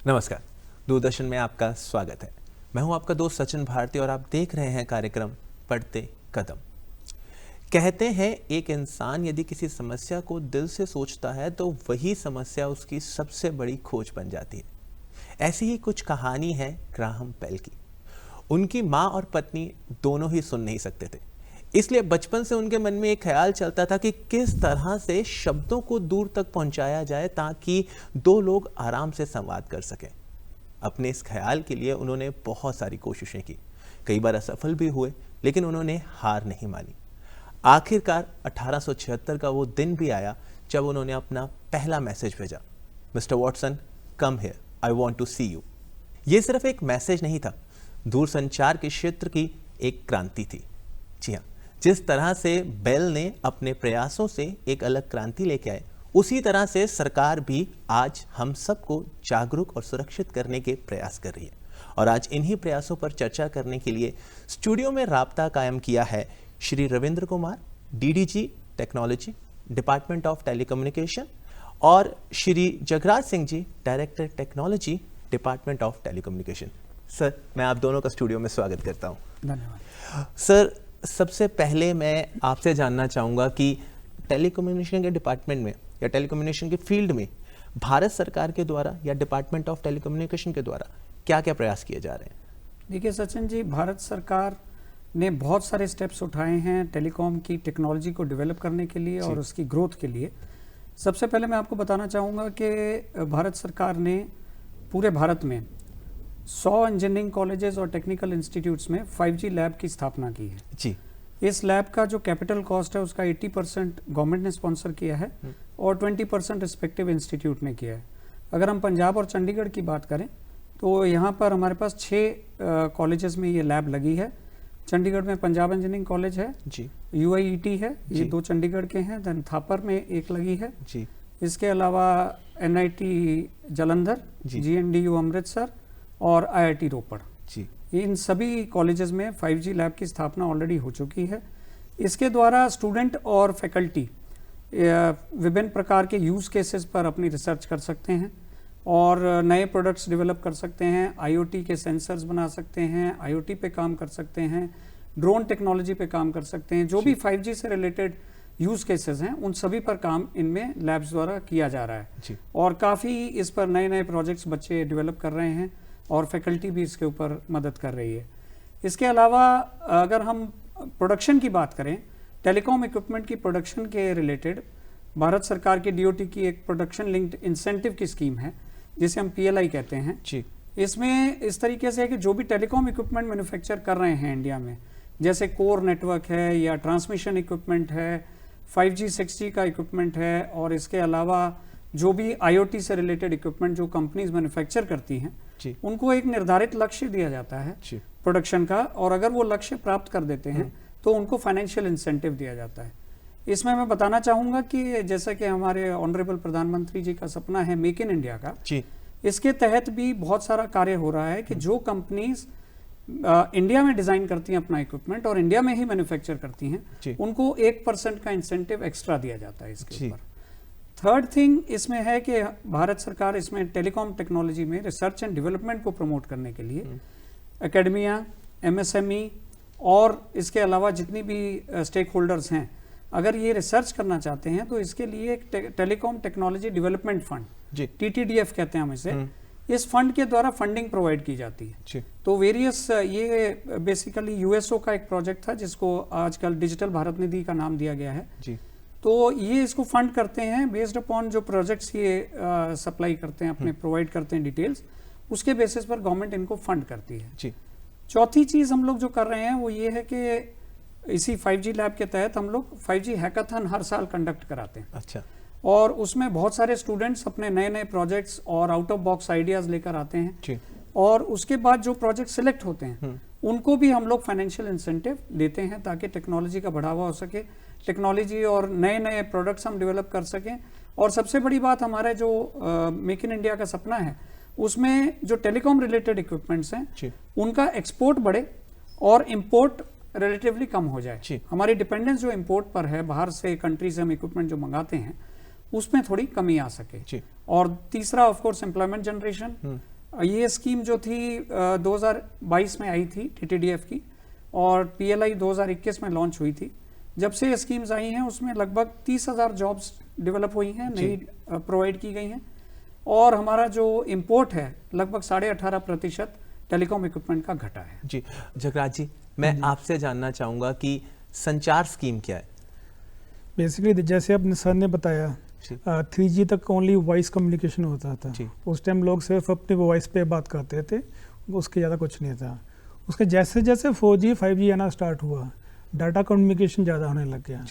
नमस्कार, दूरदर्शन में आपका स्वागत है। मैं हूं आपका दोस्त सचिन भारती और आप देख रहे हैं कार्यक्रम पढ़ते कदम। कहते हैं एक इंसान यदि किसी समस्या को दिल से सोचता है तो वही समस्या उसकी सबसे बड़ी खोज बन जाती है। ऐसी ही कुछ कहानी है ग्राहम बेल की। उनकी माँ और पत्नी दोनों ही सुन नहीं सकते थे, इसलिए बचपन से उनके मन में एक ख्याल चलता था कि किस तरह से शब्दों को दूर तक पहुंचाया जाए ताकि दो लोग आराम से संवाद कर सकें। अपने इस ख्याल के लिए उन्होंने बहुत सारी कोशिशें की, कई बार असफल भी हुए, लेकिन उन्होंने हार नहीं मानी। आखिरकार 1876 का वो दिन भी आया जब उन्होंने अपना पहला मैसेज भेजा, Mister Watson, come here, I want to see you. ये सिर्फ एक मैसेज नहीं था, दूरसंचार के क्षेत्र की एक क्रांति थी। जी हाँ, जिस तरह से बेल ने अपने प्रयासों से एक अलग क्रांति लेके आए, उसी तरह से सरकार भी आज हम सबको जागरूक और सुरक्षित करने के प्रयास कर रही है। और आज इन्हीं प्रयासों पर चर्चा करने के लिए स्टूडियो में राब्ता कायम किया है Shri Ravindra Kumar, DDG technology, department of telecommunication, और Shri Jagraj Singh ji, director technology, department of telecommunication. Sir, मैं आप दोनों का स्टूडियो में स्वागत करता हूँ। धन्यवाद। सर, सबसे पहले मैं आपसे जानना चाहूँगा कि टेलीकम्युनिकेशन के डिपार्टमेंट में या टेलीकम्युनिकेशन के फील्ड में भारत सरकार के द्वारा या डिपार्टमेंट ऑफ टेलीकम्युनिकेशन के द्वारा क्या क्या प्रयास किए जा रहे हैं? देखिए सचिन जी, भारत सरकार ने बहुत सारे स्टेप्स उठाए हैं टेलीकॉम की टेक्नोलॉजी को डेवलप करने के लिए और उसकी ग्रोथ के लिए। सबसे पहले मैं आपको बताना चाहूँगा कि भारत सरकार ने पूरे भारत में 100 इंजीनियरिंग कॉलेजेस और टेक्निकल इंस्टीट्यूट्स में 5G लैब की स्थापना की है। जी। इस लैब का जो कैपिटल कॉस्ट है उसका 80% गवर्नमेंट ने स्पॉन्सर किया है और 20% रिस्पेक्टिव इंस्टीट्यूट ने किया है। अगर हम पंजाब और चंडीगढ़ की बात करें तो यहाँ पर हमारे पास 6 कॉलेजेस में ये लैब लगी है। चंडीगढ़ में पंजाब इंजीनियरिंग कॉलेज है जी, UIET है, ये 2 चंडीगढ़ के हैं, देन थापर में एक लगी है जी। इसके अलावा NIT जालंधर, GNDU अमृतसर और IIT रोपड़ जी, इन सभी कॉलेजेस में 5G लैब की स्थापना ऑलरेडी हो चुकी है। इसके द्वारा स्टूडेंट और फैकल्टी विभिन्न प्रकार के यूज़ केसेस पर अपनी रिसर्च कर सकते हैं और नए प्रोडक्ट्स डेवलप कर सकते हैं, IoT के सेंसर्स बना सकते हैं, IoT पे काम कर सकते हैं, ड्रोन टेक्नोलॉजी पे काम कर सकते हैं। जो भी 5G से रिलेटेड यूज़ केसेस हैं उन सभी पर काम इनमें लैब्स द्वारा किया जा रहा है और काफ़ी इस पर नए नए प्रोजेक्ट्स बच्चे डेवलप कर रहे हैं और फैकल्टी भी इसके ऊपर मदद कर रही है। इसके अलावा अगर हम प्रोडक्शन की बात करें, टेलीकॉम इक्विपमेंट की प्रोडक्शन के रिलेटेड भारत सरकार की DOT की एक प्रोडक्शन लिंक्ड इंसेंटिव की स्कीम है जिसे हम PLI कहते हैं जी। इसमें इस तरीके से है कि जो भी टेलीकॉम इक्विपमेंट मैन्युफैक्चर कर रहे हैं इंडिया में, जैसे कोर नेटवर्क है या ट्रांसमिशन इक्विपमेंट है, 5G 6G का इक्विपमेंट है और इसके अलावा जो भी IoT से रिलेटेड इक्विपमेंट जो कंपनीज मैन्युफैक्चर करती हैं उनको एक निर्धारित लक्ष्य दिया जाता है प्रोडक्शन का, और अगर वो लक्ष्य प्राप्त कर देते हैं तो उनको फाइनेंशियल इंसेंटिव दिया जाता है। इसमें मैं बताना चाहूँगा कि जैसा कि हमारे ऑनरेबल प्रधानमंत्री जी का सपना है मेक इन इंडिया का, इसके तहत भी बहुत सारा कार्य हो रहा है कि जो कंपनीज इंडिया में डिजाइन करती हैं अपना इक्विपमेंट और इंडिया में ही मैन्युफैक्चर करती हैं उनको 1% का इंसेंटिव एक्स्ट्रा दिया जाता है इसके ऊपर। थर्ड थिंग इसमें है कि भारत सरकार इसमें टेलीकॉम टेक्नोलॉजी में रिसर्च एंड डेवलपमेंट को प्रमोट करने के लिए एकेडमिया, MSME और इसके अलावा जितनी भी स्टेक होल्डर्स हैं, अगर ये रिसर्च करना चाहते हैं तो इसके लिए एक telecom technology development fund TTDF कहते हैं हम इसे, इस फंड के द्वारा फंडिंग प्रोवाइड की जाती है। तो वेरियस ये बेसिकली USO का एक प्रोजेक्ट था जिसको आजकल डिजिटल भारत निधि का नाम दिया गया है जी। तो ये इसको फंड करते हैं बेस्ड अपॉन जो प्रोजेक्ट्स ये सप्लाई करते हैं अपने प्रोवाइड करते हैं डिटेल्स, उसके बेसिस पर गवर्नमेंट इनको फंड करती है जी। चौथी चीज हम लोग जो कर रहे हैं वो ये है कि इसी 5G लैब के तहत हम लोग 5G हैकाथन हर साल कंडक्ट कराते हैं। अच्छा। और उसमें बहुत सारे स्टूडेंट्स अपने नए नए प्रोजेक्ट्स और आउट ऑफ बॉक्स आइडियाज लेकर आते हैं जी। और उसके बाद जो प्रोजेक्ट सिलेक्ट होते हैं उनको भी हम लोग फाइनेंशियल इंसेंटिव देते हैं ताकि टेक्नोलॉजी का बढ़ावा हो सके, टेक्नोलॉजी और नए नए प्रोडक्ट्स हम डेवलप कर सकें। और सबसे बड़ी बात हमारा जो मेक इन इंडिया का सपना है उसमें जो टेलीकॉम रिलेटेड इक्विपमेंट्स हैं उनका एक्सपोर्ट बढ़े और इंपोर्ट रिलेटिवली कम हो जाए। हमारी डिपेंडेंस जो इंपोर्ट पर है, बाहर से कंट्री से हम इक्विपमेंट जो मंगाते हैं उसमें थोड़ी कमी आ सके। और तीसरा ऑफ कोर्स एम्प्लॉयमेंट जनरेशन, ये स्कीम जो थी 2022 में आई थी TTDF की, और PLI 2021 में लॉन्च हुई थी। जब से ये स्कीम्स आई हैं उसमें लगभग 30,000 जॉब्स डेवलप हुई हैं, नई प्रोवाइड की गई हैं, और हमारा जो इंपोर्ट है लगभग 18.5% टेलीकॉम इक्विपमेंट का घटा है। जी जगराज जी, मैं आपसे जानना चाहूँगा कि संचार स्कीम क्या है? बेसिकली जैसे अपने सर ने बताया 3G तक ओनली वॉइस कम्युनिकेशन होता था। उस टाइम लोग सिर्फ अपने वॉइस पे बात करते थे, उसके ज़्यादा कुछ नहीं था। उसके जैसे जैसे 4G 5G आना स्टार्ट हुआ, डाटा कम्युनिकेशन ज़्यादा होने लग गया।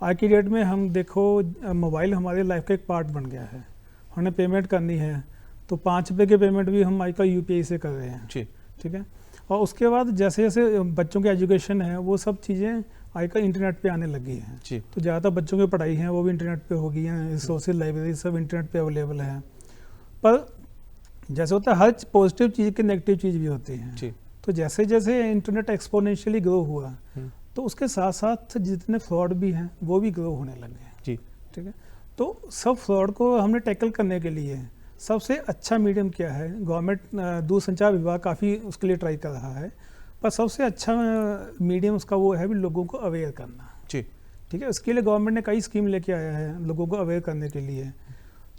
आज की डेट में हम देखो मोबाइल हमारी लाइफ का एक पार्ट बन गया है। हमें पेमेंट करनी है तो 5 रुपये के पेमेंट भी हम आजकल UPI से कर रहे हैं। ठीक है। और उसके बाद जैसे जैसे बच्चों की एजुकेशन है वो सब चीज़ें आजकल इंटरनेट पे आने लगी हैं। तो ज़्यादातर बच्चों की पढ़ाई है वो भी इंटरनेट पे हो गई है, सोशल लाइब्रेरी सब इंटरनेट पे अवेलेबल है। पर जैसे होता है हर पॉजिटिव चीज़ की नेगेटिव चीज़ भी होती है। तो जैसे जैसे इंटरनेट एक्सपोनेंशियली ग्रो हुआ तो उसके साथ साथ जितने फ्रॉड भी हैं वो भी ग्रो होने लग गए। ठीक है। तो सब फ्रॉड को हमने टैकल करने के लिए सबसे अच्छा मीडियम क्या है? गवर्नमेंट दूरसंचार विभाग काफ़ी उसके लिए ट्राई कर रहा है, पर सबसे अच्छा मीडियम उसका वो है भी लोगों को अवेयर करना। ठीक है। उसके लिए गवर्नमेंट ने कई स्कीम लेके आया है लोगों को अवेयर करने के लिए।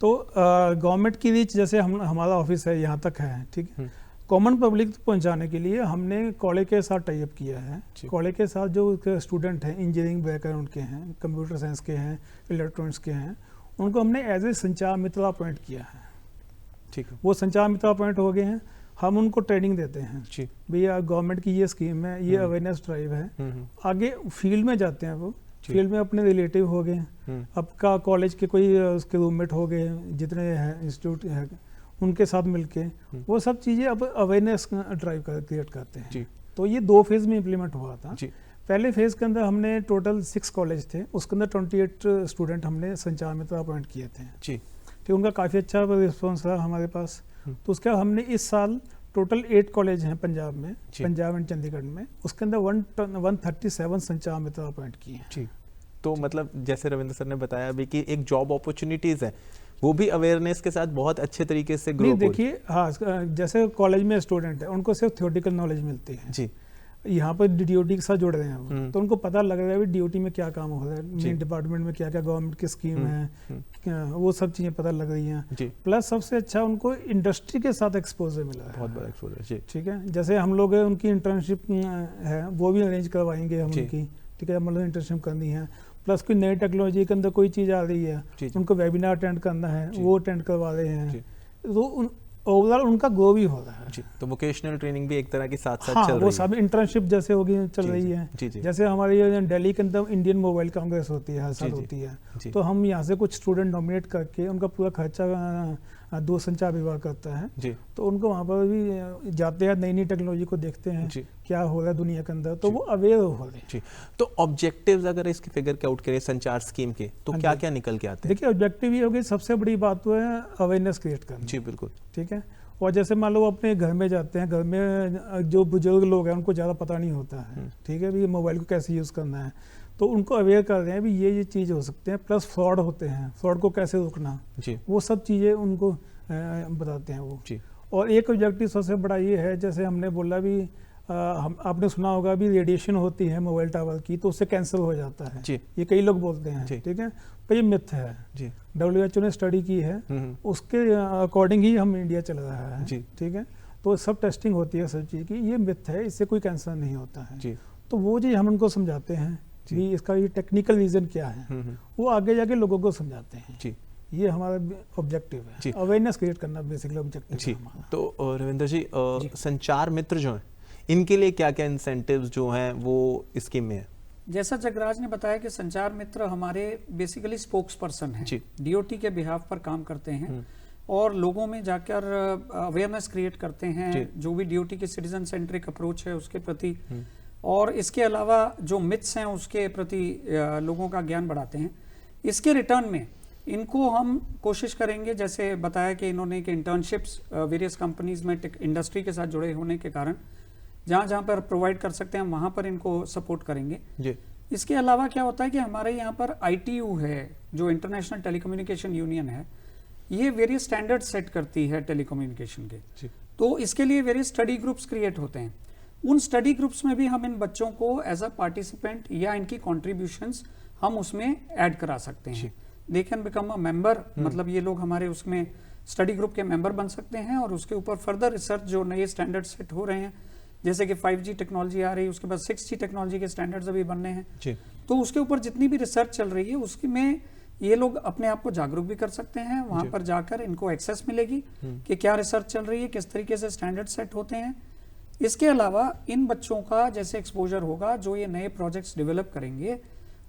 तो गवर्नमेंट की रीच जैसे हमारा ऑफिस है यहाँ तक है। ठीक है। कॉमन पब्लिक पहुँचाने के लिए हमने कॉलेज के साथ टाई अप किया है। कॉलेज के साथ जो स्टूडेंट हैं, इंजीनियरिंग बैकग्राउंड के हैं, कंप्यूटर साइंस के हैं, इलेक्ट्रॉनिक्स के हैं, उनको हमने एज ए संचार मित्र अपॉइंट किया है। ठीक है। वो संचार मित्र अपॉइंट हो गए हैं। हम उनको ट्रेनिंग देते हैं भैया गवर्नमेंट की ये स्कीम है, ये अवेयरनेस ड्राइव है। आगे फील्ड में जाते हैं, वो फील्ड में अपने रिलेटिव हो गए, आपका कॉलेज के कोई उसके रूममेट हो गए, जितने हैं इंस्टीट्यूट है उनके साथ मिलके वो सब चीज़ें अब अवेयरनेस ड्राइव क्रिएट करते हैं। तो ये 2 फेज़ में इम्प्लीमेंट हुआ था। पहले फेज़ के अंदर हमने टोटल 6 कॉलेज थे, उसके अंदर 28 स्टूडेंट हमने संचार मित्र अपॉइंट किए थे। तो उनका काफ़ी अच्छा रिस्पॉन्स रहा हमारे पास। तो उसके बाद हमने इस साल टोटल 8 कॉलेज हैं पंजाब में, पंजाब एंड चंडीगढ़ में, उसके अंदर 137 संचार मित्र अपॉइंट किए हैं। तो मतलब जैसे रविंद्र सर ने बताया भी कि एक जॉब अपॉर्चुनिटीज़ है वो भी अवेयरनेस के साथ बहुत अच्छे तरीके से ग्रो। देखिए हाँ, जैसे कॉलेज में स्टूडेंट है उनको सिर्फ थ्योरेटिकल नॉलेज मिलती है। यहाँ पर DOT के साथ जुड़ रहे हैं तो उनको पता लग रहा है DOT में क्या काम हो रहा है, मेन डिपार्टमेंट में क्या क्या गवर्नमेंट की स्कीम है, वो सब चीज़ें पता लग रही हैं। प्लस सबसे अच्छा उनको इंडस्ट्री के साथ एक्सपोजर मिला है, बहुत बड़ा एक्सपोजर। ठीक है। जैसे हम लोग उनकी इंटर्नशिप है वो भी अरेंज करवाएंगे हम उनकी। ठीक है। मतलब इंटर्नशिप करनी है, प्लस कोई नई टेक्नोलॉजी के अंदर कोई चीज़ आ रही है उनको वेबिनार अटेंड करना है, वो अटेंड करवा रहे हैं। तो ओवरऑल उनका ग्रो भी हो रहा है। तो वोकेशनल ट्रेनिंग भी एक तरह के साथ साथ हाँ, चल रही है। वो सब इंटर्नशिप जैसे होगी चल रही है। जैसे हमारी दिल्ली के अंदर इंडियन मोबाइल कांग्रेस होती है, हर साल होती है। तो हम यहाँ से कुछ स्टूडेंट नॉमिनेट करके उनका पूरा खर्चा दूरसंचार विभाग करता है। तो उनको वहाँ पर भी जाते हैं, नई नई टेक्नोलॉजी को देखते हैं क्या हो रहा है दुनिया के अंदर, तो वो अवेयर हो रहे हैं। तो ऑब्जेक्टिव्स अगर इसके फिगर के आउट करें संचार स्कीम के, तो क्या क्या निकल के आते हैं? देखिए ऑब्जेक्टिव ये हो गई, सबसे बड़ी बात तो है अवेयरनेस क्रिएट करना। बिल्कुल। ठीक है। और जैसे मान लो अपने घर में जाते हैं, घर में जो बुजुर्ग लोग हैं उनको ज़्यादा पता नहीं होता है। ठीक है। भी मोबाइल को कैसे यूज़ करना है, तो उनको अवेयर कर रहे हैं भी ये चीज़ हो सकते हैं। प्लस फ्रॉड होते हैं, फ्रॉड को कैसे रोकना, वो सब चीज़ें उनको बताते हैं वो। और एक ऑब्जेक्टिव सबसे बड़ा ये है, जैसे हमने बोला भी आपने सुना होगा भी रेडिएशन होती है मोबाइल टावर की तो उससे कैंसर हो जाता है। ये कई लोग बोलते हैं। ठीक है। पर ये मिथ है। WHO ने स्टडी की है, उसके अकॉर्डिंग ही हम इंडिया चल रहा है। ठीक है। तो सब टेस्टिंग होती है सब चीज़ की, ये मिथ है, इससे कोई कैंसर नहीं होता है। तो वो चीज़ हम उनको समझाते हैं कि इसका ये टेक्निकल रीज़न क्या है, वो आगे जाके लोगों को समझाते हैं। ये हमारा ऑब्जेक्टिव है, अवेयरनेस क्रिएट करना बेसिकली ऑब्जेक्टिव है। तो रविंद्र जी, संचार मित्र जो हैं इनके लिए क्या क्या इंसेंटिव्स जो हैं वो स्कीम में है? जैसा जगराज ने बताया कि संचार मित्र हमारे बेसिकली स्पोक्स पर्सन हैं, DOT के बिहाफ पर काम करते हैं और लोगों में जाकर अवेयरनेस क्रिएट करते हैं जो भी DOT की सिटीजन सेंट्रिक अप्रोच है उसके प्रति, और इसके अलावा जो मिथ्स हैं उसके प्रति लोगों का ज्ञान बढ़ाते हैं। इसके रिटर्न में इनको हम कोशिश करेंगे, जैसे बताया कि इन्होंने कि इंटर्नशिप्स वेरियस कंपनीज में इंडस्ट्री के साथ जुड़े होने के कारण जहाँ जहाँ पर प्रोवाइड कर सकते हैं वहाँ पर इनको सपोर्ट करेंगे। इसके अलावा क्या होता है कि हमारे यहाँ पर ITU है जो इंटरनेशनल टेलीकम्युनिकेशन यूनियन है, ये वेरियस स्टैंडर्ड सेट करती है टेलीकम्युनिकेशन के। तो इसके लिए वेरियस स्टडी ग्रुप्स क्रिएट होते हैं। उन स्टडी ग्रुप्स में भी हम इन बच्चों को एज अ पार्टिसिपेंट या इनकी कॉन्ट्रीब्यूशंस हम उसमें ऐड करा सकते हैं। They can become a member, मतलब ये लोग हमारे उसमें स्टडी ग्रुप के मेंबर बन सकते हैं और उसके ऊपर फर्दर रिसर्च जो नए स्टैंडर्ड सेट हो रहे हैं, जैसे कि 5G टेक्नोलॉजी आ रही है, उसके बाद 6G टेक्नोलॉजी के स्टैंडर्ड्स अभी बनने हैं, तो उसके ऊपर जितनी भी रिसर्च चल रही है उसकी में ये लोग अपने आप को जागरूक भी कर सकते हैं। वहां पर जाकर इनको एक्सेस मिलेगी कि क्या रिसर्च चल रही है, किस तरीके से स्टैंडर्ड सेट होते हैं। इसके अलावा इन बच्चों का जैसे एक्सपोजर होगा, जो ये नए प्रोजेक्ट्स डेवलप करेंगे,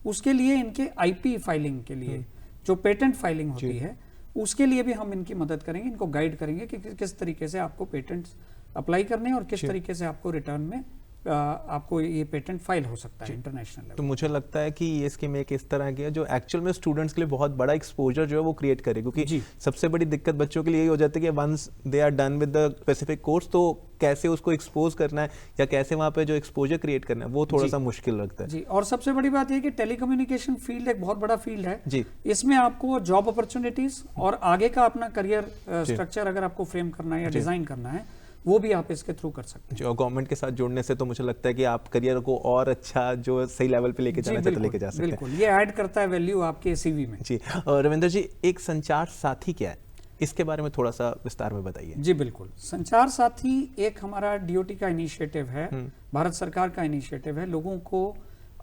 उसके लिए इनके IP फाइलिंग के लिए जो पेटेंट फाइलिंग होती है, उसके लिए भी हम इनकी मदद करेंगे, इनको गाइड करेंगे कि किस तरीके से आपको पेटेंट्स अप्लाई करने हैं और किस तरीके से आपको रिटर्न में आपको ये पेटेंट फाइल हो सकता है इंटरनेशनल लेवल। तो मुझे लगता है कि ये स्कीम एक इस तरह की है जो एक्चुअल में स्टूडेंट्स के लिए बहुत बड़ा एक्सपोजर जो है वो क्रिएट करे, क्योंकि सबसे बड़ी दिक्कत बच्चों के लिए यही हो जाती है कि once they are done with the specific course, तो कैसे उसको एक्सपोज करना है या कैसे वहां पे जो एक्सपोजर क्रिएट करना है वो थोड़ा सा मुश्किल लगता है जी। और सबसे बड़ी बात ये कि टेलीकम्युनिकेशन फील्ड एक बहुत बड़ा फील्ड है जी। इसमें आपको जॉब अपॉर्चुनिटीज और आगे का अपना करियर स्ट्रक्चर अगर आपको फ्रेम करना है या डिजाइन करना है, वो भी आप इसके थ्रू कर सकते हैं। और गवर्नमेंट के साथ जुड़ने से तो मुझे लगता है कि आप करियर को और अच्छा जो सही लेवल पे लेके जाना चाहते लेके जा सकते हैं। बिल्कुल, ये ऐड करता है वैल्यू आपके CV में जी। और रविंदर जी, एक संचार साथी क्या है, इसके बारे में थोड़ा सा विस्तार में बताइए। जी बिल्कुल, संचार साथी एक हमारा DOT का इनिशिएटिव है, भारत सरकार का इनिशिएटिव है लोगों को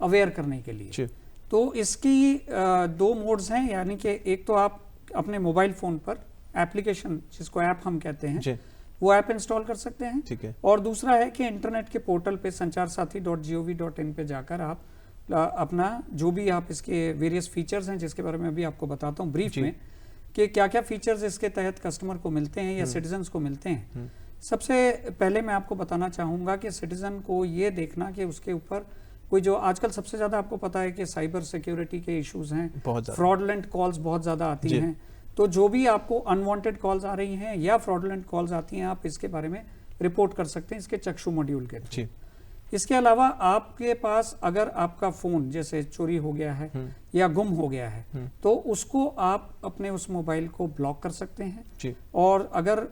अवेयर करने के लिए। तो इसकी 2 मोड्स हैं, यानी कि एक तो आप अपने मोबाइल फोन पर एप्लीकेशन, जिसको ऐप हम कहते हैं, वो ऐप इंस्टॉल कर सकते हैं। ठीक है। और दूसरा है कि इंटरनेट के पोर्टल पे sancharsaathi.gov.in पे जाकर आप अपना जो भी आप इसके वेरियस फीचर्स हैं, जिसके बारे में अभी आपको बताता हूँ ब्रीफ में, कि क्या क्या फीचर्स इसके तहत कस्टमर को मिलते हैं या सिटीजन्स को मिलते हैं। सबसे पहले मैं आपको बताना चाहूंगा कि सिटीजन को ये देखना कि उसके ऊपर कोई, जो आजकल सबसे ज्यादा आपको पता है कि साइबर सिक्योरिटी के इश्यूज हैं, फ्रॉडलेंट कॉल्स बहुत ज्यादा आती हैं, तो जो भी आपको अनवांटेड कॉल्स आ रही हैं या फ्रॉडलेंट कॉल्स आती हैं, आप इसके बारे में रिपोर्ट कर सकते हैं इसके चक्षु मॉड्यूल के थ्रू। इसके अलावा आपके पास अगर आपका फोन जैसे चोरी हो गया है या गुम हो गया है, तो उसको आप अपने उस मोबाइल को ब्लॉक कर सकते हैं। और अगर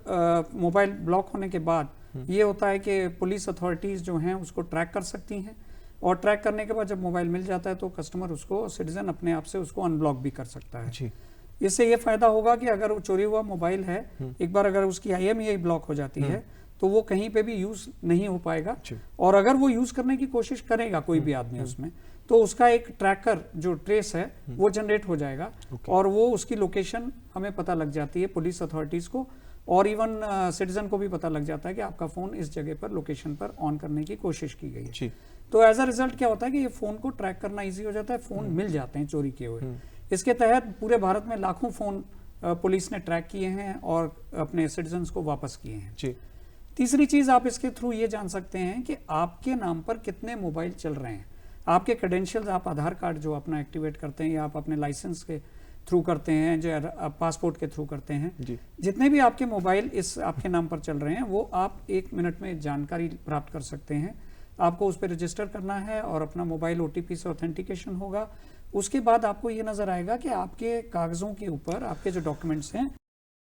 मोबाइल ब्लॉक होने के बाद ये होता है कि पुलिस अथॉरिटीज जो हैं उसको ट्रैक कर सकती हैं, और ट्रैक करने के बाद जब मोबाइल मिल जाता है तो कस्टमर उसको, सिटीजन अपने आप से उसको अनब्लॉक भी कर सकता है। इससे ये फायदा होगा कि अगर वो चोरी हुआ मोबाइल है, एक बार अगर उसकी IMEI ब्लॉक हो जाती है तो वो कहीं पे भी यूज नहीं हो पाएगा, और अगर वो यूज करने की कोशिश करेगा कोई भी आदमी उसमें, तो उसका एक ट्रैकर जो ट्रेस है वो जनरेट हो जाएगा, और वो उसकी लोकेशन हमें पता लग जाती है, पुलिस अथॉरिटीज को और इवन सिटीजन को भी पता लग जाता है कि आपका फोन इस जगह पर, लोकेशन पर ऑन करने की कोशिश की गई है। तो एज अ रिजल्ट क्या होता है कि ये फोन को ट्रैक करना ईजी हो जाता है, फोन मिल जाते हैं चोरी किए हुए। इसके तहत पूरे भारत में लाखों फोन पुलिस ने ट्रैक किए हैं और अपने सिटीजन्स को वापस किए हैं। तीसरी चीज आप इसके थ्रू ये जान सकते हैं कि आपके नाम पर कितने मोबाइल चल रहे हैं, आपके क्रेडेंशियल्स, आप आधार कार्ड जो अपना एक्टिवेट करते हैं या आप अपने लाइसेंस के थ्रू करते हैं, जो पासपोर्ट के थ्रू करते हैं, जितने भी आपके मोबाइल इस आपके नाम पर चल रहे हैं, वो आप 1 मिनट में जानकारी प्राप्त कर सकते हैं। आपको उस पर रजिस्टर करना है और अपना मोबाइल OTP से ऑथेंटिकेशन होगा। उसके बाद आपको ये नजर आएगा कि आपके कागजों के ऊपर, आपके जो डॉक्यूमेंट्स हैं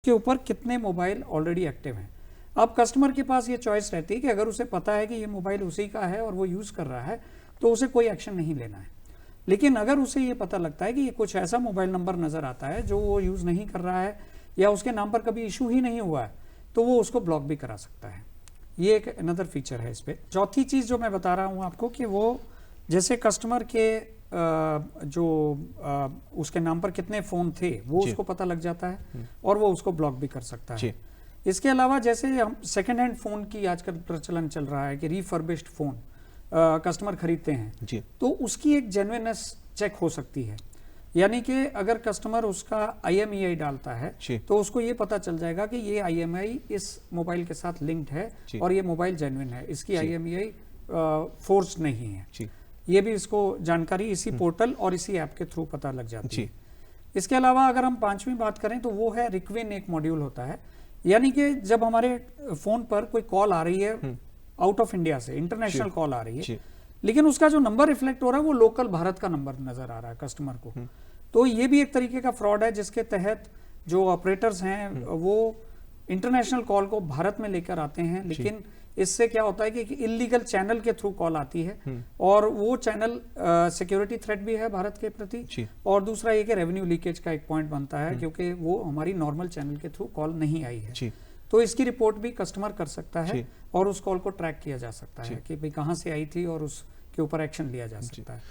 के ऊपर कितने मोबाइल ऑलरेडी एक्टिव हैं। अब कस्टमर के पास ये चॉइस रहती है कि अगर उसे पता है कि ये मोबाइल उसी का है और वो यूज कर रहा है, तो उसे कोई एक्शन नहीं लेना है। लेकिन अगर उसे ये पता लगता है कि ये कुछ ऐसा मोबाइल नंबर नजर आता है जो वो यूज नहीं कर रहा है या उसके नाम पर कभी इशू ही नहीं हुआ है, तो वो उसको ब्लॉक भी करा सकता है। ये एक अनदर फीचर है इस पे। चौथी चीज जो मैं बता रहा हूं आपको कि वो जैसे कस्टमर के उसके नाम पर कितने फोन थे वो उसको पता लग जाता है और वो उसको ब्लॉक भी कर सकता है। इसके अलावा जैसे हम सेकेंड हैंड फोन की आजकल प्रचलन चल रहा है कि रिफर्बिश्ड फोन कस्टमर खरीदते हैं, तो उसकी एक जेन्युइननेस चेक हो सकती है। यानी कि अगर कस्टमर उसका IMEI डालता है तो उसको ये पता चल जाएगा कि ये IMEI इस मोबाइल के साथ लिंक्ड है और ये मोबाइल जेन्युइन है, इसकी IMEI फोर्ज्ड नहीं है। ये भी इसको जानकारी इसी पोर्टल और इसी ऐप के थ्रू पता लग जाती है। इसके अलावा अगर हम 5वीं बात करें तो वो है रिक्विन, एक मॉड्यूल होता है। यानी कि जब हमारे फोन पर कोई कॉल आ रही है आउट ऑफ इंडिया से, इंटरनेशनल कॉल आ रही है, लेकिन उसका जो नंबर रिफ्लेक्ट हो रहा है वो लोकल भारत का नंबर नजर आ रहा है कस्टमर को, तो ये भी एक तरीके का फ्रॉड है जिसके तहत जो ऑपरेटर्स हैं वो इंटरनेशनल कॉल को भारत में लेकर आते हैं, लेकिन इससे क्या होता है कि इलीगल चैनल के थ्रू कॉल आती है और वो चैनल सिक्योरिटी थ्रेट भी है भारत के प्रति, और दूसरा ये कि रेवेन्यू लीकेज का एक पॉइंट बनता है क्योंकि वो हमारी नॉर्मल चैनल के थ्रू कॉल नहीं आई है। तो इसकी रिपोर्ट भी कस्टमर कर सकता है और उस कॉल को ट्रैक किया जा सकता है कि भाई कहाँ से आई थी और उसके ऊपर एक्शन लिया जा सकता है।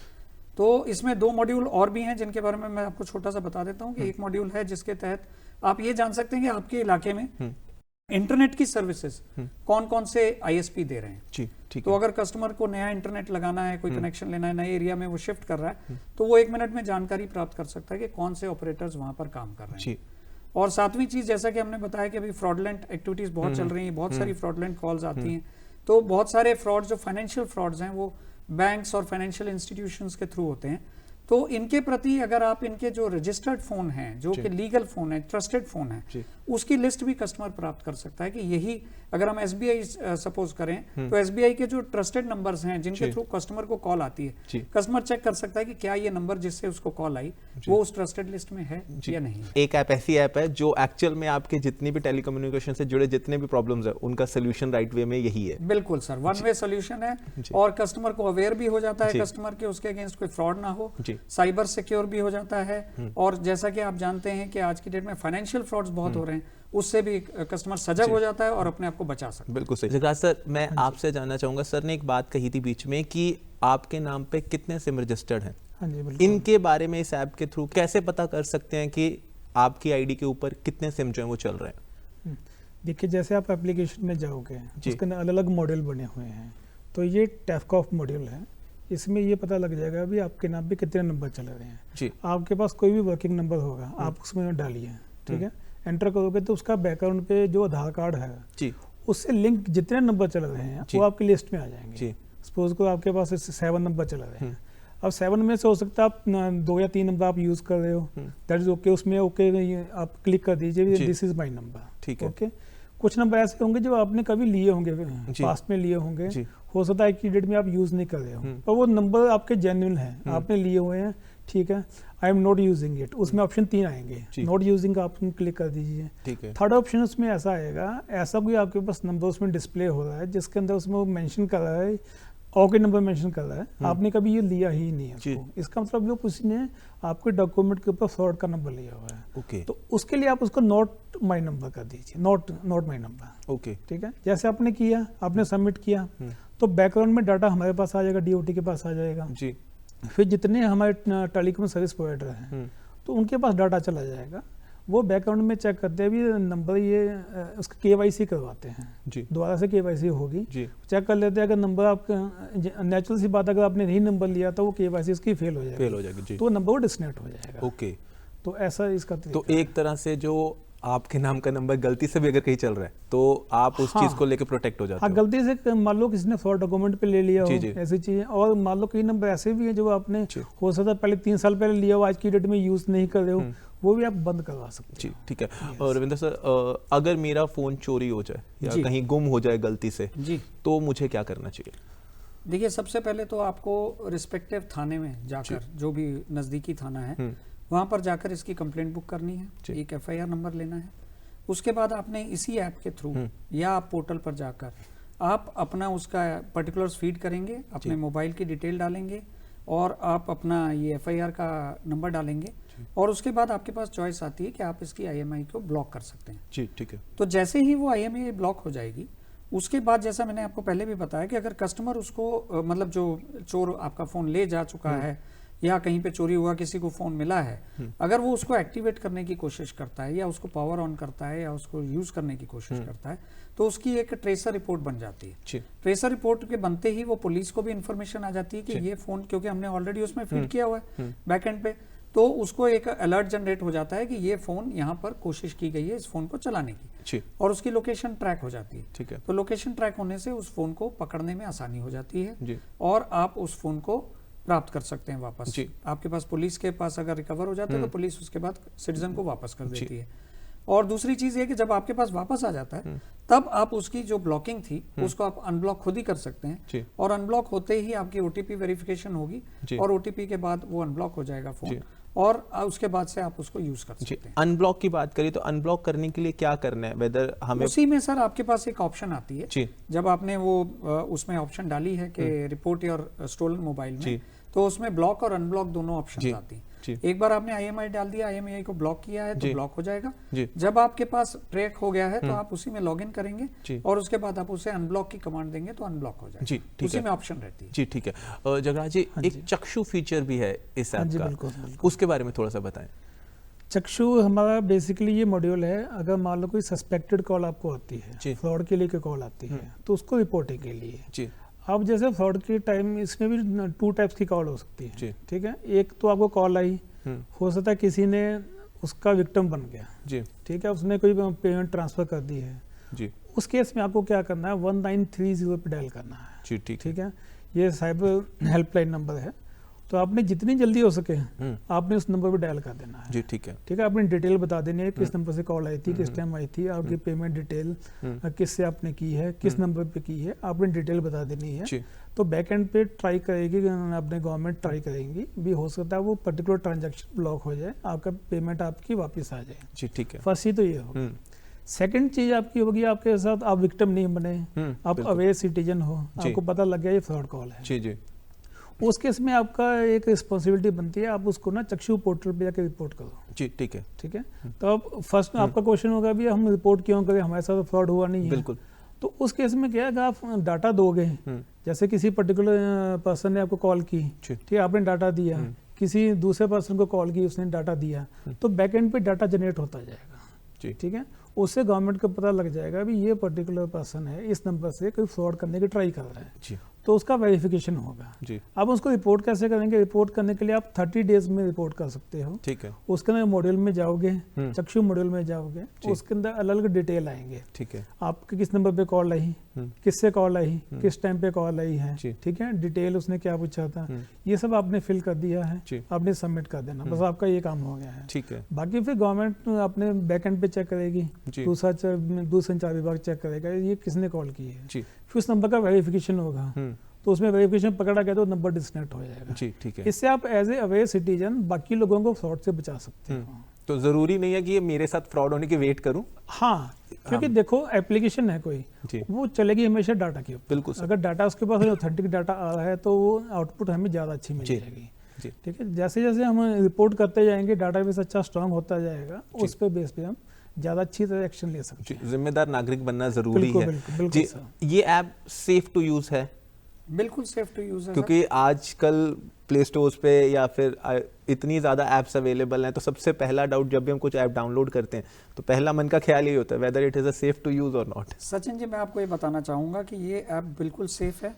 तो इसमें 2 मॉड्यूल और भी हैं जिनके बारे में मैं आपको छोटा सा बता देता हूँ कि एक मॉड्यूल है जिसके तहत आप ये जान सकते हैं कि आपके इलाके में इंटरनेट की सर्विसेज कौन कौन से आईएसपी दे रहे हैं। तो अगर कस्टमर को नया इंटरनेट लगाना है, कोई कनेक्शन लेना है, नए एरिया में वो शिफ्ट कर रहा है, तो वो 1 मिनट में जानकारी प्राप्त कर सकता है कि कौन से ऑपरेटर्स वहां पर काम कर रहे हैं। और 7वीं चीज, जैसा कि हमने बताया कि अभी फ्रॉडलेंट एक्टिविटीज बहुत चल रही हैं, बहुत सारी फ्रॉडलेंट कॉल्स आती हैं, तो बहुत सारे फ्रॉड जो फाइनेंशियल फ्रॉड्स हैं वो बैंक्स और फाइनेंशियल इंस्टीट्यूशंस के थ्रू होते हैं। तो इनके प्रति अगर आप इनके जो रजिस्टर्ड फोन हैं, जो कि लीगल फोन है, ट्रस्टेड फोन है, उसकी लिस्ट भी कस्टमर प्राप्त कर सकता है कि यही अगर हम एसबीआई सपोज करें तो एसबीआई के जो ट्रस्टेड नंबर्स हैं जिनके थ्रू कस्टमर को कॉल आती है, कस्टमर चेक कर सकता है कि क्या ये नंबर जिससे उसको कॉल आई वो उस ट्रस्टेड लिस्ट में है या नहीं। एक ऐप ऐसी ऐप है जो एक्चुअल में आपके जितनी भी टेलीकम्युनिकेशन से जुड़े जितने भी प्रॉब्लम्स है उनका सोल्यूशन राइट वे में यही है। बिल्कुल सर, वन वे सोल्यूशन है और कस्टमर को अवेयर भी हो जाता है कस्टमर के उसके अगेंस्ट कोई फ्रॉड ना हो, साइबर सिक्योर भी हो जाता है। और जैसा कि आप जानते हैं कि आज की डेट में फाइनेंशियल फ्रॉड्स बहुत हो रहे हैं, उससे भी कस्टमर सजग हो जाता है और अपने आप को बचा सकता है। बिल्कुल सही। जगराज सर, मैं आपसे जानना चाहूंगा, सर ने एक बात कही थी बीच में कि आपके नाम पे कितने सिम रजिस्टर्ड हैं। हाँ जी, बिल्कुल। इनके बारे में इस ऐप के थ्रू कैसे पता कर सकते हैं कि आपकी आईडी के ऊपर कितने सिम जो हैं वो चल रहे हैं? देखिए, जैसे आप एप्लीकेशन में जाओगे उसके अंदर अलग अलग मॉड्यूल बने हुए हैं, तो ये टैफकॉफ मॉड्यूल है, इसमें ये पता लग जाएगा अभी आपके नाम पे कितने नंबर चल रहे हैं जी। आपके पास कोई भी वर्किंग नंबर होगा आप उसमें डालिए, ठीक है, एंटर करोगे तो उसका बैकग्राउंड पे जो आधार कार्ड है जी, उससे लिंक जितने नंबर चल रहे हैं वो आपकी लिस्ट में आ जाएंगे। सपोज को आपके पास 7 नंबर चल रहे हैं, अब 7 में से हो सकता है आप 2 या 3 नंबर आप यूज कर रहे हो, दैट इज ओके, उसमें ओके आप क्लिक कर दीजिए दिस इज माय नंबर, ठीक है। ओके, कुछ नंबर ऐसे होंगे जो आपने कभी लिए होंगे, पास्ट में लिए होंगे, हो सकता है कि डेट में आप यूज नहीं कर रहे हो, पर वो नंबर आपके जेन्युइन है, आपने लिए हुए हैं, ठीक है। I am not using it, उसमें ऑप्शन 3 आएंगे, नॉट यूजिंग का ऑप्शन क्लिक कर दीजिए, ठीक है। थर्ड ऑप्शन उसमें ऐसा आएगा, ऐसा कोई आपके पास नंबर उसमें डिस्प्ले हो रहा है जिसके अंदर उसमें वो मेंशन कर रहा है, ओके नंबर मेंशन कर रहा है, आपने कभी ये लिया ही नहीं है उसको, इसका मतलब जो किसी ने आपके डॉक्यूमेंट के ऊपर फ्रॉड का नंबर लिया हुआ है, ओके, तो उसके लिए आप उसको नॉट माई नंबर कर दीजिए, नॉट माई नंबर, ओके, ठीक है। जैसे आपने किया, आपने सबमिट किया, तो बैकग्राउंड में डाटा हमारे पास आ जाएगा, डीओटी के पास आ जाएगा जी। फिर जितने हमारे टेलीकॉम सर्विस प्रोवाइडर हैं तो उनके पास डाटा चला जाएगा, वो बैकग्राउंड में चेक करते हैं, भी नंबर ये उसका केवाईसी करवाते हैं जी, दोबारा से केवाईसी होगी जी, चेक कर लेते हैं, अगर नंबर आपका नेचुरल सी बात, अगर आपने नहीं नंबर लिया तो वो केवाईसी उसकी फेल हो जाएगी जी, तो वो नंबर वो डिस्कनेक्ट हो जाएगा, ओके। तो ऐसा इसका तो एक तरह से जो आपके नाम का नंबर गलती से भी अगर कहीं चल रहा है तो आप उस चीज को लेकर प्रोटेक्ट हो जाते हो। गलती से मान लो किसी ने फ्रॉड डॉक्यूमेंट पे ले लिया हो, ऐसी चीजें, और मान लो कई नंबर ऐसे भी हैं जो आपने हो सकता है पहले 3 साल पहले लिया हो, आज की डेट में यूज नहीं कर रहे हो, वो भी आप बंद करवा सकते हो। ठीक है। और रविंद्र सर, अगर मेरा फोन चोरी हो जाए या कहीं गुम हो जाए गलती से जी, तो मुझे क्या करना चाहिए? देखिए, सबसे पहले तो आपको रिस्पेक्टिव थाने में जाकर, जो भी नजदीकी थाना है वहां पर जाकर इसकी कंप्लेंट बुक करनी है, एक एफआईआर नंबर लेना है। उसके बाद आपने इसी ऐप के थ्रू या आप पोर्टल पर जाकर आप अपना उसका पर्टिकुलर्स फीड करेंगे, अपने मोबाइल की डिटेल डालेंगे और आप अपना ये एफआईआर का नंबर डालेंगे, और उसके बाद आपके पास चॉइस आती है कि आप इसकी आईएमआई को ब्लॉक कर सकते हैं जी, ठीक है। तो जैसे ही वो आईएमआई ब्लॉक हो जाएगी, उसके बाद जैसा मैंने आपको पहले भी बताया कि अगर कस्टमर उसको मतलब जो चोर आपका फोन ले जा चुका है या कहीं पे चोरी हुआ किसी को फोन मिला है, अगर वो उसको एक्टिवेट करने की कोशिश करता है या उसको पावर ऑन करता है या उसको यूज करने की कोशिश करता है, तो उसकी एक ट्रेसर रिपोर्ट बन जाती है। ट्रेसर रिपोर्ट के बनते ही वो पुलिस को भी इंफॉर्मेशन आ जाती है कि ये फोन, क्योंकि हमने ऑलरेडी उसमें फीड किया हुआ है बैकएंड पे, तो उसको एक अलर्ट जनरेट हो जाता है कि ये फोन यहाँ पर कोशिश की गई है इस फोन को चलाने की, और उसकी लोकेशन ट्रैक हो जाती है, ठीक है। तो लोकेशन ट्रैक होने से उस फोन को पकड़ने में आसानी हो जाती है और आप उस फोन को प्राप्त कर सकते हैं वापस जी। आपके पास पुलिस के पास अगर रिकवर हो जाता है तो पुलिस उसके बाद सिटीजन को वापस कर देती है। और दूसरी चीज ये कि जब आपके पास वापस आ जाता है तब आप उसकी जो ब्लॉकिंग थी उसको आप अनब्लॉक खुद ही कर सकते हैं, और अनब्लॉक होते ही आपकी ओटीपी वेरिफिकेशन होगी और ओटीपी के बाद वो अनब्लॉक हो जाएगा फोन, और उसके बाद से आप उसको यूज कर सकते हैं। अनब्लॉक की बात करें तो अनब्लॉक करने के लिए क्या करना है, वेदर हमें उसी में सर आपके पास एक ऑप्शन आती है जी जब आपने वो उसमें ऑप्शन डाली है कि रिपोर्ट योर स्टोलन मोबाइल में, तो उसमें ब्लॉक और अनब्लॉक दोनों ऑप्शन आती हैं। एक बार आपने IMEI डाल दिया, IMEI को ब्लॉक किया है तो ब्लॉक हो जाएगा। जब आपके पास ट्रैक हो गया है तो आप उसी में लॉगिन करेंगे और उसके बाद आप उसे अनब्लॉक की कमांड देंगे तो अनब्लॉक हो जाएगा। उसी में ऑप्शन रहती है। जी ठीक है। जगराज जी, एक चक्षु फीचर भी है इस ऐप का, बिल्कुल। उसके बारे में थोड़ा सा बताएं। चक्षु हमारा बेसिकली ये मॉड्यूल है, अगर मान लो कोई सस्पेक्टेड कॉल आपको आती है, फ्रॉड के लिए कोई कॉल आती है, तो उसको रिपोर्टिंग के लिए जी अब जैसे फ्रॉड के टाइम इसमें भी 2 टाइप्स की कॉल हो सकती है। ठीक है, एक तो आपको कॉल आई, हो सकता है किसी ने उसका विक्टिम बन गया जी, ठीक है, उसने कोई पेमेंट ट्रांसफर कर दी है जी, उस केस में आपको क्या करना है, 1930 पे डायल करना है जी। ठीक है, ये साइबर हेल्पलाइन नंबर है, तो आपने जितनी जल्दी हो सके आपने उस नंबर पे डायल कर देना है जी। ठीक है, अपनी डिटेल बता देनी है, किस नंबर से कॉल आई थी, किस टाइम आई थी, आपकी पेमेंट डिटेल किससे आपने की है, किस नंबर पे की है, आपने डिटेल बता देनी है। तो बैक एंड पे ट्राई करेगी, अपने गवर्नमेंट ट्राई करेंगी भी, हो सकता है वो पर्टिकुलर ट्रांजैक्शन ब्लॉक हो जाए, आपका पेमेंट आपकी वापस आ जाए जी। ठीक है, फर्स्ट ही तो ये होगा। सेकंड चीज आपकी होगी, आपके साथ आप विक्टिम नहीं बने, आप अवेयर सिटीजन हो, आपको पता लग गया ये फ्रॉड कॉल है जी जी, उस केस में आपका एक रिस्पॉन्सिबिलिटी बनती है, आप उसको ना चक्षु पोर्टल पे जाकर रिपोर्ट करो जी। ठीक है, तो अब फर्स्ट में आपका क्वेश्चन होगा भी हम रिपोर्ट क्यों करें, हमारे साथ फ्रॉड हुआ नहीं है। बिल्कुल, तो उस केस में क्या है, आप डाटा दोगे, जैसे किसी पर्टिकुलर पर्सन ने आपको कॉल की, ठीक है, आपने डाटा दिया, किसी दूसरे पर्सन को कॉल की, उसने डाटा दिया, तो बैक एंड पे डाटा जनरेट होता जाएगा। ठीक है, उससे गवर्नमेंट को पता लग जाएगा भी ये पर्टिकुलर पर्सन है, इस नंबर से कोई फ्रॉड करने की ट्राई कर रहा है जी, तो उसका वेरिफिकेशन होगा जी। अब उसको रिपोर्ट कैसे करेंगे, रिपोर्ट करने के लिए आप 30 डेज में रिपोर्ट कर सकते हो। ठीक है, उसके अंदर मॉड्यूल में जाओगे, चक्षु मॉड्यूल में जाओगे, उसके अंदर अलग अलग डिटेल आएंगे। ठीक है, आपके किस नंबर पे कॉल आई, किससे कॉल आई, किस टाइम पे कॉल आई है, ठीक है, डिटेल उसने क्या पूछा था, ये सब आपने फिल कर दिया है, आपने सबमिट कर देना, बस आपका ये काम हो गया है। ठीक है, बाकी फिर गवर्नमेंट अपने बैक एंड पे चेक करेगी, दूसरा संचार विभाग चेक करेगा ये किसने कॉल की है, फिर उस नंबर का वेरिफिकेशन होगा, तो उसमें वेरिफिकेशन पकड़ा गया तो नंबर डिस्कनेक्ट हो जाएगा जी। ठीक है, इससे आप एज ए अवेयर सिटीजन बाकी लोगों को फ्रॉड से बचा सकते हो। तो जरूरी नहीं है कि ये मेरे साथ फ्रॉड होने की वेट करूं। हाँ, क्योंकि देखो एप्लीकेशन है कोई, वो चलेगी हमेशा डाटा के ऊपर। बिल्कुल, अगर डाटा उसके पास ऑथेंटिक डाटा आ रहा है तो वो आउटपुट हमें ज्यादा अच्छी मिल जाएगी। ठीक है, जैसे जैसे हम रिपोर्ट करते जाएंगे, डाटाबेस अच्छा स्ट्रांग होता जाएगा, उस पे बेस पे हम ज्यादा अच्छी तरह एक्शन ले सकते हैं। जिम्मेदार नागरिक बनना जरूरी है जी। ये ऐप सेफ टू यूज है? बिल्कुल सेफ टू यूज है, क्योंकि आजकल प्ले स्टोर्स पे या फिर इतनी ज़्यादा ऐप्स अवेलेबल हैं, तो सबसे पहला डाउट जब भी हम कुछ ऐप डाउनलोड करते हैं तो पहला मन का ख्याल यही होता है whether it is a safe to use और नॉट। सचिन जी, मैं आपको ये बताना चाहूँगा कि ये ऐप बिल्कुल सेफ है,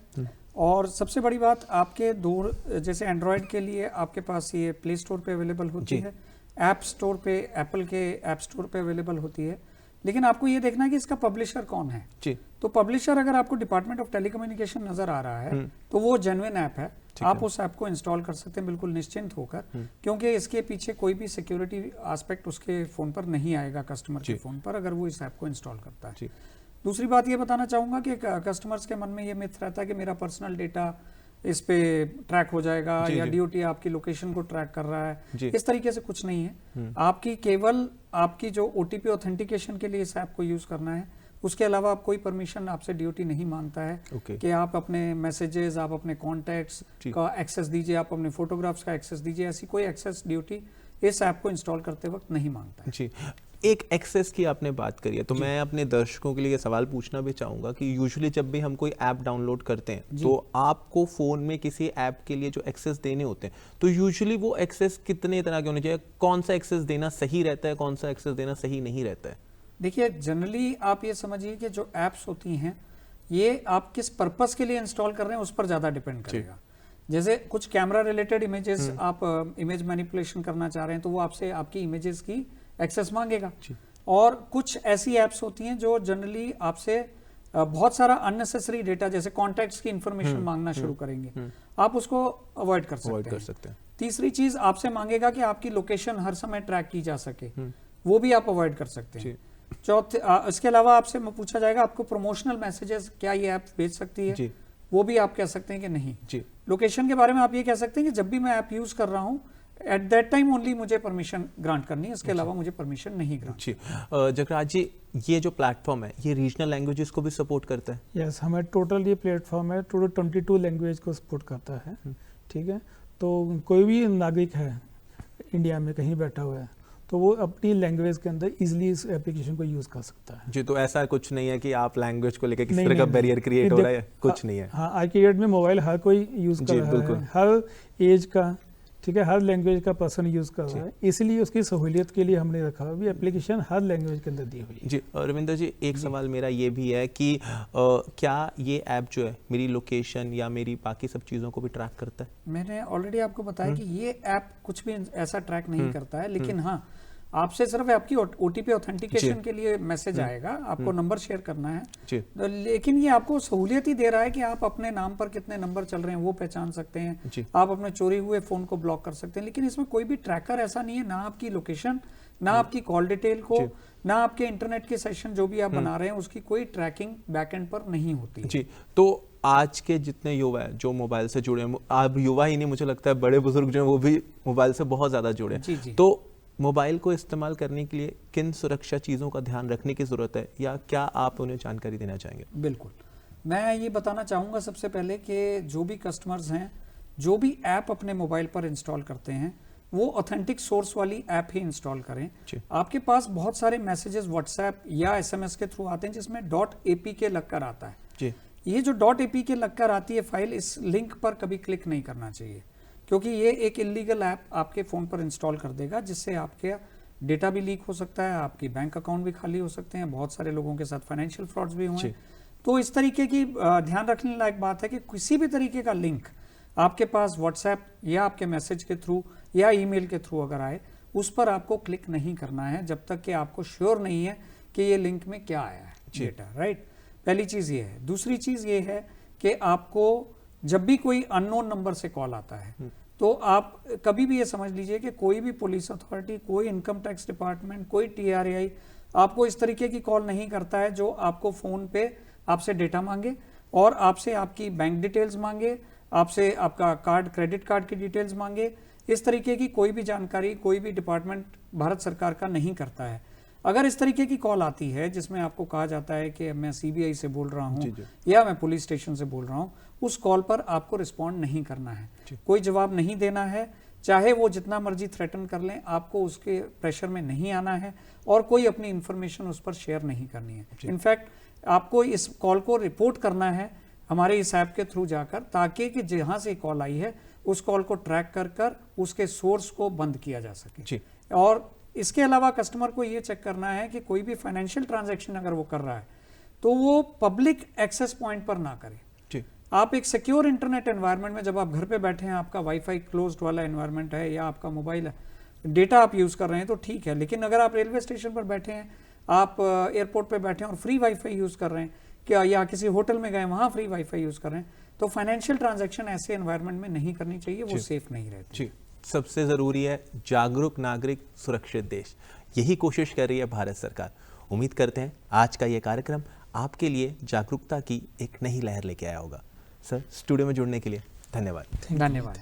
और सबसे बड़ी बात आपके दूर, जैसे एंड्रॉयड के लिए आपके पास ये प्ले स्टोर पे अवेलेबल होती है, ऐप स्टोर पे, एप्पल के ऐप स्टोर पे अवेलेबल होती है, लेकिन आपको ये देखना है कि इसका पब्लिशर कौन है जी। तो पब्लिशर अगर आपको डिपार्टमेंट ऑफ टेलीकम्युनिकेशन नजर आ रहा है तो वो जेन्युइन ऐप है, आप उस ऐप को इंस्टॉल कर सकते हैं बिल्कुल निश्चिंत होकर, क्योंकि इसके पीछे कोई भी सिक्योरिटी एस्पेक्ट उसके फोन पर नहीं आएगा, कस्टमर के फोन पर, अगर वो इस ऐप को इंस्टॉल करता है। दूसरी बात ये बताना चाहूंगा कि कस्टमर्स के मन में ये मिथ रहता है कि मेरा पर्सनल डेटा इस पे ट्रैक हो जाएगा, या डीओटी आपकी लोकेशन को ट्रैक कर रहा है, इस तरीके से कुछ नहीं है। आपकी केवल आपकी जो ओटीपी ऑथेंटिकेशन के लिए इस ऐप को यूज करना है, उसके अलावा आप कोई परमिशन आपसे डीओटी नहीं मांगता है कि आप अपने मैसेजेस, आप अपने कॉन्टैक्ट्स का एक्सेस दीजिए, आप अपने फोटोग्राफ्स का एक्सेस दीजिए, ऐसी कोई एक्सेस डीओटी इस ऐप को इंस्टॉल करते वक्त नहीं मांगता है जी। एक एक्सेस की आपने बात करी है, तो मैं अपने दर्शकों के लिए सवाल पूछना भी चाहूंगा कि यूजुअली जब भी हम कोई ऐप डाउनलोड करते हैं तो आपको फोन में किसी ऐप के लिए जो एक्सेस देने होते हैं, तो यूजुअली वो एक्सेस कितने तरह के होने चाहिए? कौन सा एक्सेस देना सही रहता है, कौन सा एक्सेस देना सही नहीं रहता है? देखिए, जनरली आप ये समझिए कि जो एप्स होती हैं ये आप किस पर्पस के लिए इंस्टॉल कर रहे हैं उस पर ज्यादा डिपेंड करेगा। जैसे कुछ कैमरा रिलेटेड इमेजेस, आप इमेज मैनिपुलेशन करना चाह रहे हैं तो वो आपसे आपकी इमेजेस की एक्सेस मांगेगा, और कुछ ऐसी एप्स होती हैं जो जनरली आपसे बहुत सारा अननेसेसरी डेटा, जैसे कॉन्टैक्ट्स की इंफॉर्मेशन मांगना शुरू करेंगे, आप उसको अवॉइड कर सकते हैं। तीसरी चीज आपसे मांगेगा कि आपकी लोकेशन हर समय ट्रैक की जा सके, वो भी आप अवॉइड कर सकते हैं। चौथे, इसके अलावा आपसे पूछा जाएगा आपको प्रमोशनल मैसेजेस क्या ये ऐप भेज सकती है, वो भी आप कह सकते हैं कि नहीं। लोकेशन के बारे में आप ये कह सकते हैं कि जब भी मैं ऐप यूज कर रहा हूँ एट दैट टाइम ओनली मुझे परमिशन ग्रांट करनी है, इसके अलावा मुझे परमिशन नहीं ग्रांट। जी जगराज जी, ये जो प्लेटफॉर्म है ये रीजनल लैंग्वेजेस को भी सपोर्ट करता है? यस, हमें टोटल ये प्लेटफॉर्म है टोटल 22 लैंग्वेज को सपोर्ट करता है। ठीक है, तो कोई भी नागरिक है इंडिया में कहीं बैठा हुआ है तो वो अपनी लैंग्वेज के अंदर इजीली इस एप्लीकेशन को यूज़ कर सकता है। जी, तो ऐसा कुछ नहीं है कि आप लैंग्वेज को लेकर किसी तरह का बैरियर क्रिएट हो रहा है? कुछ नहीं है। हाँ, आज की डेट में मोबाइल हर कोई यूज़ कर रहा है, हर एज का, ठीक है, हर लैंग्वेज का पर्सन यूज़ कर रहा है, इसलिए उसकी सहूलियत के लिए हमने रखा हुआ भी एप्लीकेशन हर लैंग्वेज के अंदर दी हुई है। जी रविंदर जी, एक सवाल मेरा ये भी है कि क्या ये ऐप जो है मेरी लोकेशन या मेरी बाकी सब चीज़ों को भी ट्रैक करता है? मैंने ऑलरेडी आपको बताया कि ये ऐप कुछ भी ऐसा ट्रैक नहीं करता है, लेकिन हाँ, आपसे सिर्फ आपकी ओटीपी ऑथेंटिकेशन के लिए मैसेज आएगा, आपको नंबर शेयर करना है, लेकिन ये आपको सहूलियत ही दे रहा है कि आप अपने नाम पर कितने नंबर चल रहे हैं वो पहचान सकते हैं, आप अपने चोरी हुए फोन को ब्लॉक कर सकते हैं, लेकिन इसमें कोई भी ट्रैकर ऐसा नहीं है, ना आपकी लोकेशन, ना आपकी कॉल डिटेल को, ना आपके इंटरनेट के सेशन जो भी आप बना रहे हैं उसकी कोई ट्रैकिंग बैकएंड पर नहीं होती है। जी, तो आज के जितने युवा है जो मोबाइल से जुड़े हैं, अब युवा ही नहीं, मुझे लगता है बड़े बुजुर्ग जो हैं वो भी मोबाइल से बहुत ज्यादा जुड़े हैं, तो मोबाइल को इस्तेमाल करने के लिए किन सुरक्षा चीज़ों का ध्यान रखने की ज़रूरत है, या क्या आप उन्हें जानकारी देना चाहेंगे? बिल्कुल, मैं ये बताना चाहूँगा सबसे पहले कि जो भी कस्टमर्स हैं, जो भी ऐप अपने मोबाइल पर इंस्टॉल करते हैं वो ऑथेंटिक सोर्स वाली ऐप ही इंस्टॉल करें। आपके पास बहुत सारे मैसेजेस व्हाट्सएप या एसएमएस के थ्रू आते हैं जिसमें .apk लगकर आता है जी। ये जो .apk लगकर आती है फाइल, इस लिंक पर कभी क्लिक नहीं करना चाहिए, क्योंकि ये एक इलीगल ऐप आपके फ़ोन पर इंस्टॉल कर देगा, जिससे आपके डेटा भी लीक हो सकता है, आपकी बैंक अकाउंट भी खाली हो सकते हैं, बहुत सारे लोगों के साथ फाइनेंशियल फ्रॉड्स भी हुए हैं। तो इस तरीके की ध्यान रखने लायक बात है कि किसी भी तरीके का लिंक आपके पास व्हाट्सएप या आपके मैसेज के थ्रू या ईमेल के थ्रू अगर आए, उस पर आपको क्लिक नहीं करना है जब तक कि आपको श्योर नहीं है कि ये लिंक में क्या आया है डेटा, राइट। पहली चीज़ ये है। दूसरी चीज़ ये है कि आपको जब भी कोई अननोन नंबर से कॉल आता है तो आप कभी भी ये समझ लीजिए कि कोई भी पुलिस अथॉरिटी, कोई इनकम टैक्स डिपार्टमेंट, कोई TRAI आपको इस तरीके की कॉल नहीं करता है जो आपको फ़ोन पे आपसे डेटा मांगे और आपसे आपकी बैंक डिटेल्स मांगे, आपसे आपका कार्ड, क्रेडिट कार्ड की डिटेल्स मांगे। इस तरीके की कोई भी जानकारी कोई भी डिपार्टमेंट भारत सरकार का नहीं करता है। अगर इस तरीके की कॉल आती है जिसमें आपको कहा जाता है कि मैं CBI से बोल रहा हूँ या मैं पुलिस स्टेशन से बोल रहा हूँ, उस कॉल पर आपको रिस्पॉन्ड नहीं करना है, कोई जवाब नहीं देना है, चाहे वो जितना मर्जी थ्रेटन कर लें, आपको उसके प्रेशर में नहीं आना है और कोई अपनी इंफॉर्मेशन उस पर शेयर नहीं करनी है। इनफैक्ट आपको इस कॉल को रिपोर्ट करना है हमारे इस ऐप के थ्रू जाकर, ताकि कि जहाँ से कॉल आई है उस कॉल को ट्रैक कर उसके सोर्स को बंद किया जा सके। और इसके अलावा कस्टमर को ये चेक करना है कि कोई भी फाइनेंशियल ट्रांजैक्शन अगर वो कर रहा है तो वो पब्लिक एक्सेस पॉइंट पर ना करे। आप एक सिक्योर इंटरनेट एनवायरनमेंट में, जब आप घर पे बैठे हैं, आपका वाईफाई क्लोज्ड वाला एनवायरनमेंट है या आपका मोबाइल है, डेटा आप यूज़ कर रहे हैं तो ठीक है, लेकिन अगर आप रेलवे स्टेशन पर बैठे हैं, आप एयरपोर्ट पे बैठे हैं और फ्री वाईफाई यूज़ कर रहे हैं क्या, या किसी होटल में गए वहाँ फ्री वाईफाई यूज़ कर रहे हैं, तो फाइनेंशियल ट्रांजैक्शन ऐसे एनवायरनमेंट में नहीं करनी चाहिए, वो सेफ नहीं रहती। सबसे ज़रूरी है जागरूक नागरिक सुरक्षित देश, यही कोशिश कर रही है भारत सरकार। उम्मीद करते हैं आज का ये कार्यक्रम आपके लिए जागरूकता की एक नई लहर लेके आया होगा। सर, स्टूडियो में जुड़ने के लिए धन्यवाद। धन्यवाद।